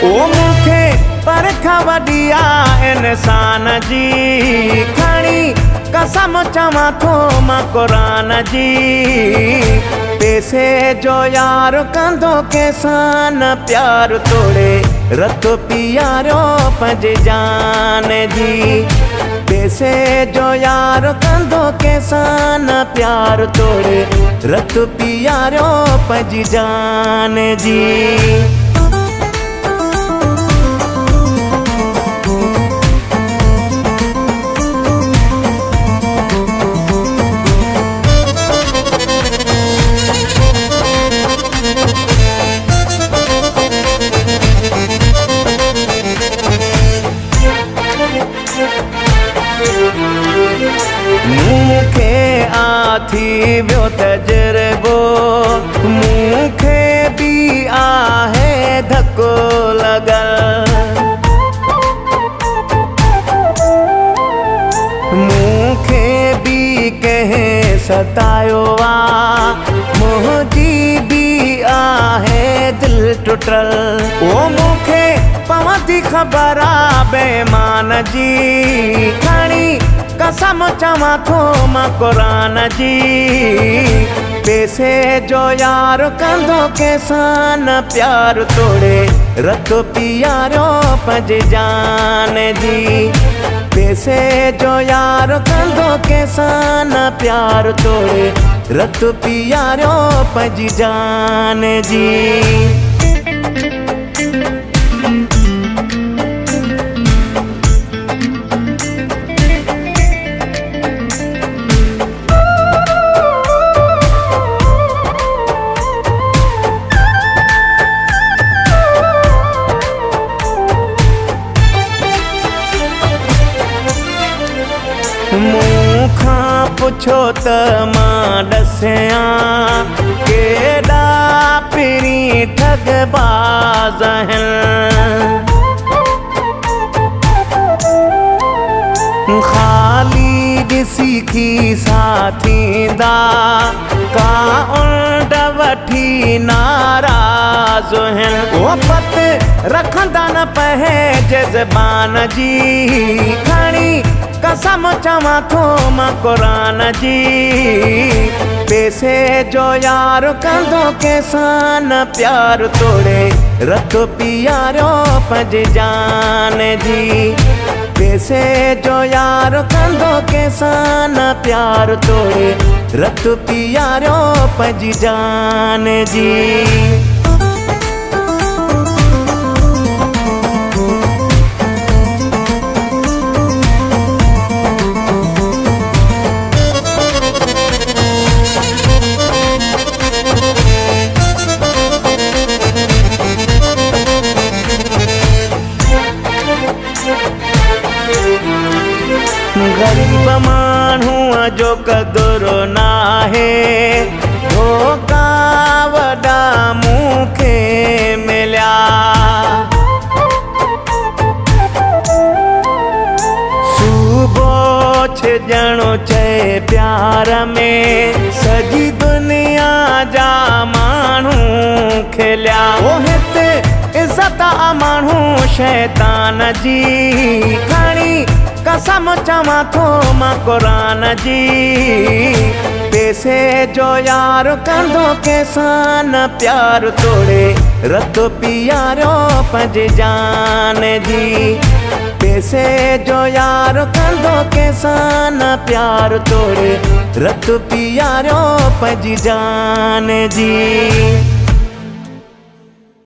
ओ मूंखे परख वॾी आहे इंसान जी, खणी कसम चवां थो मां क़ुरान जी। पैसे जो यार कंदो कंहिंसां न प्यार तोड़े, रत पीआरियो पंहिंजी जान जी। पैसे जो यार कंदो कंहिंसां न प्यार तोड़े, रत पीआरियो पंहिंजी जान जी। मूंखे थी वियो तजुर्बो, मूंखे बि आहे धको लॻल। मूंखे बि कंहिं सतायो आहे, मुंहिंजी बि आहे दिलि टुटल। ओ मूंखे पवंदी ख़बर आहे बेईमान जी, खणी कसम चवां थो मां क़ुरान जी। पैसे जो यार कंदो कंहिंसां न प्यार तोड़े, रत पीआरियो पंहिंजी जान जी। पैसे जो यार कंदो कंहिंसां न प्यार तोड़े, रत पीआरियो पंहिंजी जान जी। मूंखां पुछो त मां ॾसियां, केॾा पहिरीं ठगबाज़ आहिनि। ख़ाली ॾिसी खीसा थींदा, का उंड वठी नाराज़ आहिनि। ओ पत रखंदा न पंहिंजे ज़बान जी, खणी कसम चवां थो मां क़ुरान जी। पैसे जो यार कंदो कंहिंसां न प्यार तोड़े, रत पीआरियो पंहिंजी जान जी। पैसे जो यार कंदो कंहिंसां न प्यार तोड़े, रत पीआरियो पंहिंजी जान जी। ग़रीब माण्हूअ जो क़दुरु नाहे, धोखा वॾा मूंखे मिलिया। सुबुह छॾणो चए प्यार में, सॼी दुनिया जा माण्हू खिलिया। ओ हिते इज़त आ माण्हू शैतान जी, खणी कसम चवां थो मां क़ुरान जी। पैसे जो यार कंदो कंहिंसां न प्यार तोड़े, रत पीआरियो पंहिंजी जान जी। पैसे जो यार कंदो कंहिंसां न प्यार तोड़े, रत पीआरियो पंहिंजी जान जी।